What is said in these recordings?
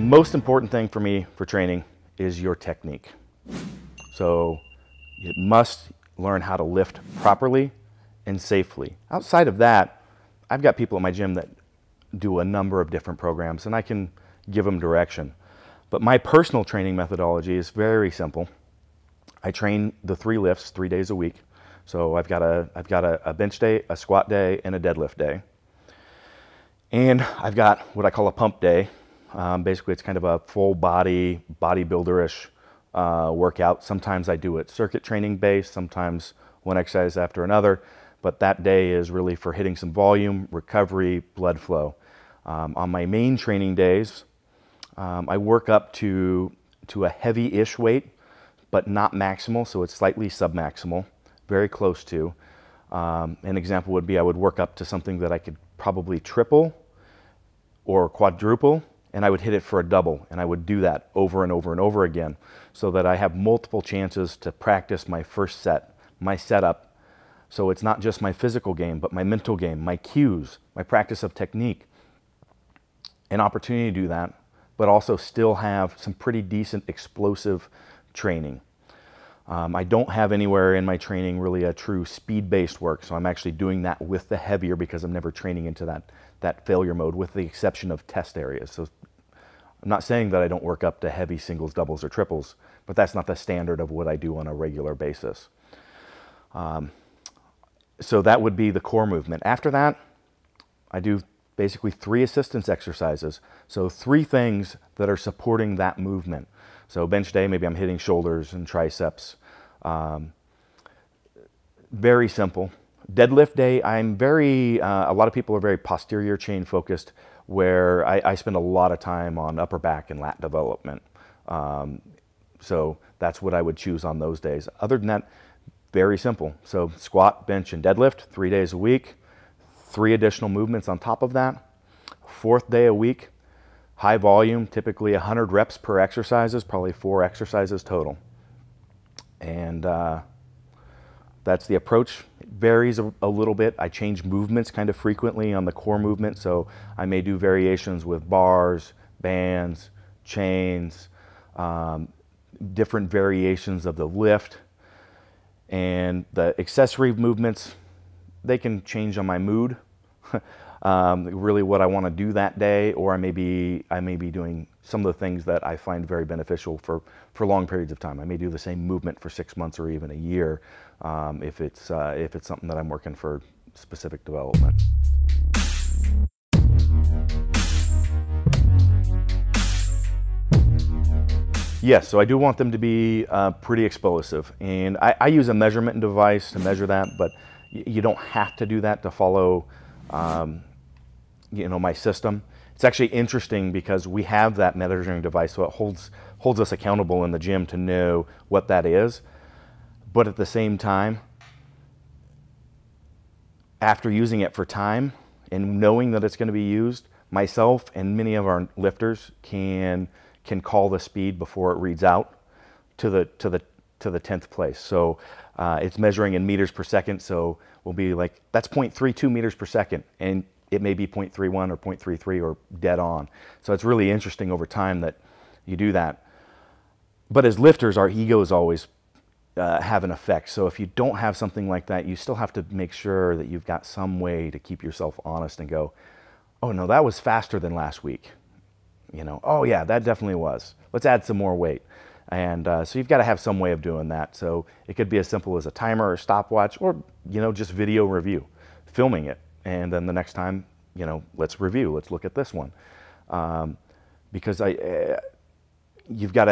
most important thing for me for training is your technique. So you must learn how to lift properly and safely. Outside of that, I've got people at my gym that do a number of different programs and I can give them direction. But my personal training methodology is very simple. I train the 3 lifts 3 days a week. So I've got a bench day, a squat day, and a deadlift day. And I've got what I call a pump day. Basically, it's kind of a full body, bodybuilder-ish workout. Sometimes I do it circuit training based, sometimes one exercise after another. But that day is really for hitting some volume, recovery, blood flow. On my main training days, I work up to a heavy-ish weight, but not maximal, so it's slightly submaximal, very close to. An example would be I would work up to something that I could probably triple or quadruple, and I would hit it for a double, and I would do that over and over and over again so that I have multiple chances to practice my first set, my setup. So it's not just my physical game, but my mental game, my cues, my practice of technique. An opportunity to do that, but also still have some pretty decent explosive training. I don't have anywhere in my training really a true speed-based work, so I'm actually doing that with the heavier because I'm never training into that failure mode, with the exception of test areas. So I'm not saying that I don't work up to heavy singles, doubles, or triples, but that's not the standard of what I do on a regular basis. So that would be the core movement. After that, I do basically 3 assistance exercises. So 3 things that are supporting that movement. So bench day, maybe I'm hitting shoulders and triceps. Very simple. Deadlift day, I'm a lot of people are very posterior chain focused, where I spend a lot of time on upper back and lat development. So that's what I would choose on those days. Other than that, very simple. So squat, bench, and deadlift, 3 days a week. 3 additional movements on top of that. 4th day a week, high volume, typically 100 reps per exercises, probably 4 exercises total. And that's the approach. It varies a little bit. I change movements kind of frequently on the core movement, so I may do variations with bars, bands, chains, different variations of the lift. And the accessory movements, they can change on my mood, really what I want to do that day, or I may be doing some of the things that I find very beneficial for long periods of time. I may do the same movement for 6 months or even a year if it's something that I'm working for specific development. Yes, so I do want them to be pretty explosive, and I use a measurement device to measure that, but you don't have to do that to follow my system. It's actually interesting because we have that measuring device, so it holds us accountable in the gym to know what that is. But at the same time, after using it for time and knowing that it's going to be used, myself and many of our lifters can call the speed before it reads out to the 10th place. So it's measuring in meters per second, so we'll be like, that's 0.32 meters per second, and it may be 0.31 or 0.33 or dead on. So it's really interesting over time that you do that. But as lifters, our egos always have an effect. So if you don't have something like that, you still have to make sure that you've got some way to keep yourself honest and go, oh no, that was faster than last week. Oh yeah, that definitely was. Let's add some more weight. And so you've got to have some way of doing that. So it could be as simple as a timer or stopwatch, or just video review, filming it, and then the next time, let's review. Let's look at this one, because you've got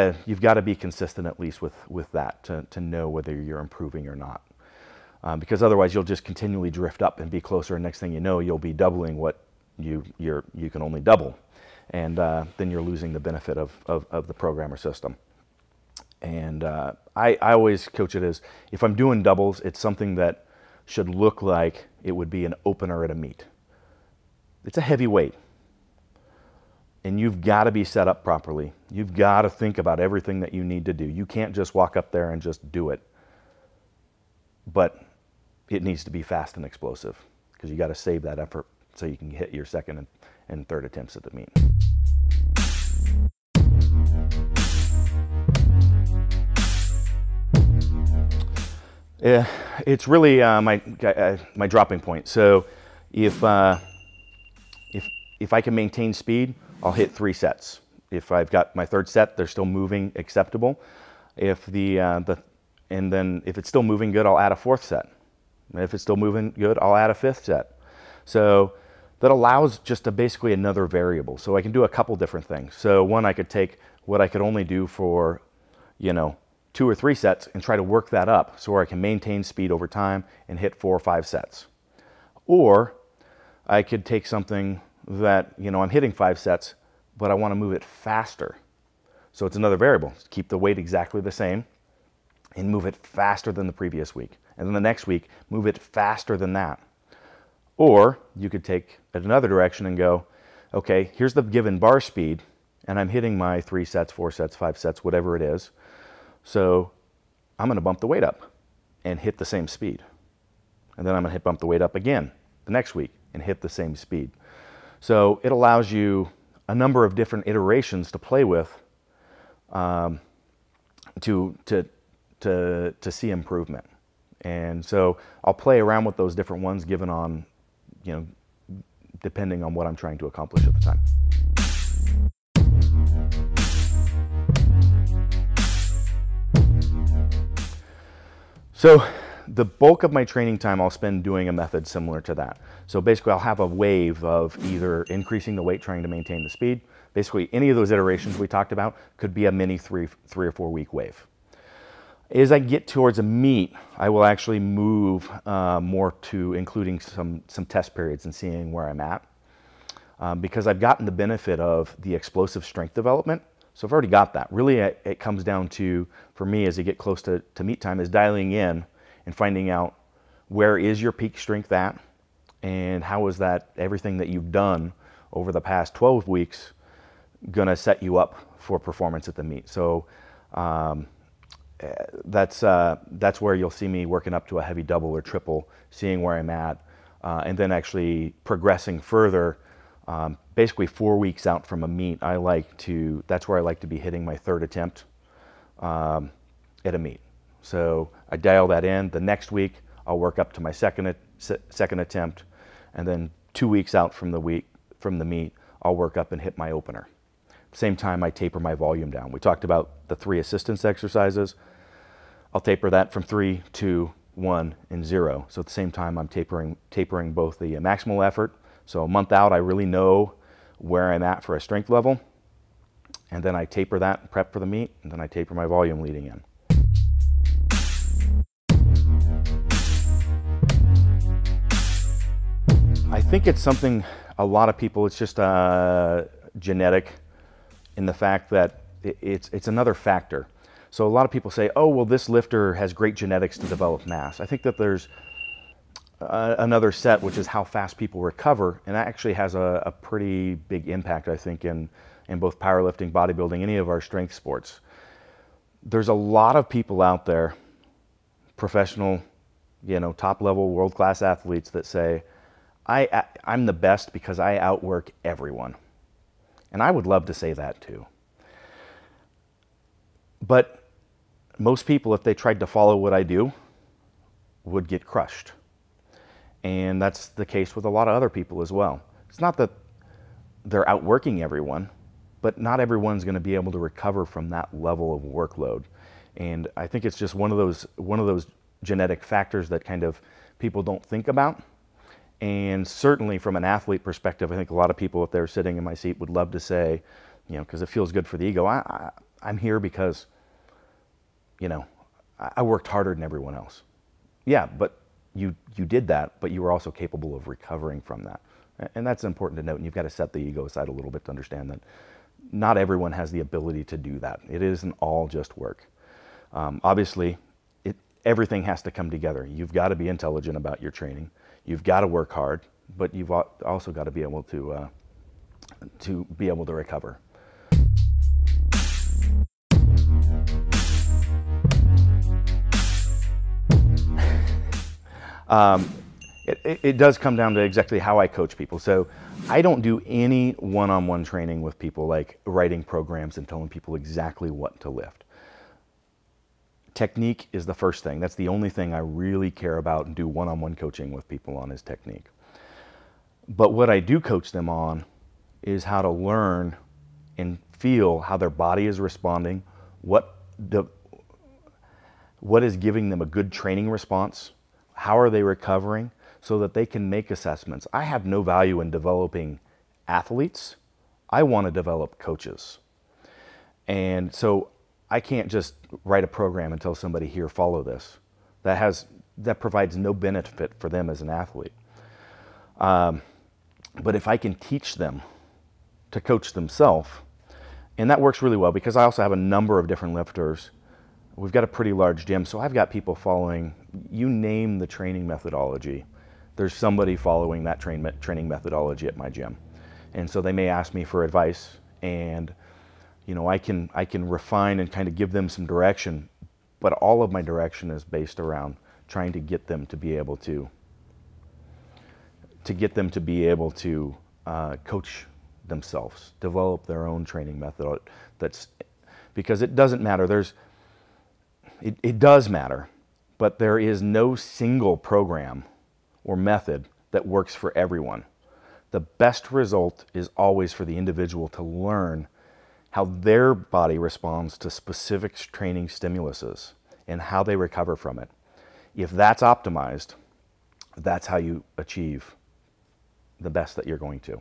to be consistent at least with that to know whether you're improving or not, because otherwise you'll just continually drift up and be closer, and next thing you know, you'll be doubling what you can only double, and then you're losing the benefit of the program or system. And I always coach it as, if I'm doing doubles, it's something that should look like it would be an opener at a meet. It's a heavy weight, and you've got to be set up properly. You've got to think about everything that you need to do. You can't just walk up there and just do it. But it needs to be fast and explosive, because you got to save that effort so you can hit your second and third attempts at the meet. It's really my dropping point. So if I can maintain speed, I'll hit 3 sets. If I've got my 3rd set, they're still moving acceptable. If and then if it's still moving good, I'll add a 4th set. And if it's still moving good, I'll add a 5th set. So that allows just basically another variable. So I can do a couple different things. So one, I could take what I could only do for, 2 or 3 sets and try to work that up so where I can maintain speed over time and hit 4 or 5 sets. Or I could take something that, I'm hitting 5 sets, but I want to move it faster. So it's another variable. Keep the weight exactly the same and move it faster than the previous week. And then the next week, move it faster than that. Or you could take it another direction and go, okay, here's the given bar speed, and I'm hitting my 3 sets, 4 sets, 5 sets, whatever it is. So I'm going to bump the weight up and hit the same speed. And then I'm going to bump the weight up again the next week and hit the same speed. So it allows you a number of different iterations to play with to see improvement. And so I'll play around with those different ones given on, depending on what I'm trying to accomplish at the time. So the bulk of my training time I'll spend doing a method similar to that. So basically I'll have a wave of either increasing the weight, trying to maintain the speed. Basically any of those iterations we talked about could be a mini 3 or 4 week wave. As I get towards a meet, I will actually move more to including some test periods and seeing where I'm at. Because I've gotten the benefit of the explosive strength development. So I've already got that. Really, it comes down to, for me, as I get close to meet time, is dialing in and finding out where is your peak strength at, and how is that everything that you've done over the past 12 weeks going to set you up for performance at the meet. So that's where you'll see me working up to a heavy double or triple, seeing where I'm at, and then actually progressing further. Basically 4 weeks out from a meet, that's where I like to be hitting my 3rd attempt at a meet. So I dial that in. The next week, I'll work up to my second attempt, and then 2 weeks out from the meet, I'll work up and hit my opener. Same time, I taper my volume down. We talked about the 3 assistance exercises. I'll taper that from 3, 2, 1, and 0. So at the same time, I'm tapering both the maximal effort. So a month out, I really know where I'm at for a strength level. And then I taper that and prep for the meet, and then I taper my volume leading in. I think it's something a lot of people, it's just genetic in the fact that it's another factor. So a lot of people say, oh, well, this lifter has great genetics to develop mass. I think that there's another set, which is how fast people recover, and that actually has a pretty big impact, I think, in both powerlifting, bodybuilding, any of our strength sports. There's a lot of people out there, professional, top-level, world-class athletes that say, I'm the best because I outwork everyone. And I would love to say that too. But most people, if they tried to follow what I do, would get crushed. And that's the case with a lot of other people as well. It's not that they're outworking everyone, but not everyone's going to be able to recover from that level of workload. And I think it's just one of those genetic factors that kind of people don't think about. And certainly from an athlete perspective, I think a lot of people, if they're sitting in my seat, would love to say, because it feels good for the ego, I'm here because, I worked harder than everyone else. Yeah, but you did that, but you were also capable of recovering from that. And that's important to note, and you've got to set the ego aside a little bit to understand that not everyone has the ability to do that. It isn't all just work. Obviously, everything has to come together. You've got to be intelligent about your training. You've got to work hard, but you've also got to be able to recover. It does come down to exactly how I coach people. So I don't do any one-on-one training with people, like writing programs and telling people exactly what to lift. Technique is the first thing. That's the only thing I really care about and do one-on-one coaching with people on, is technique. But what I do coach them on is how to learn and feel how their body is responding, what is giving them a good training response, how are they recovering, so that they can make assessments. I have no value in developing athletes. I want to develop coaches. And so I can't just write a program and tell somebody, here, follow this. That provides no benefit for them as an athlete. But if I can teach them to coach themselves, and that works really well because I also have a number of different lifters. We've got a pretty large gym, so I've got people following, you name the training methodology, there's somebody following that training methodology at my gym. And so they may ask me for advice, and I can refine and kind of give them some direction, but all of my direction is based around trying to get them to be able to coach themselves, develop their own training method. Because it doesn't matter. It does matter, but there is no single program or method that works for everyone. The best result is always for the individual to learn how their body responds to specific training stimuluses and how they recover from it. If that's optimized, that's how you achieve the best that you're going to.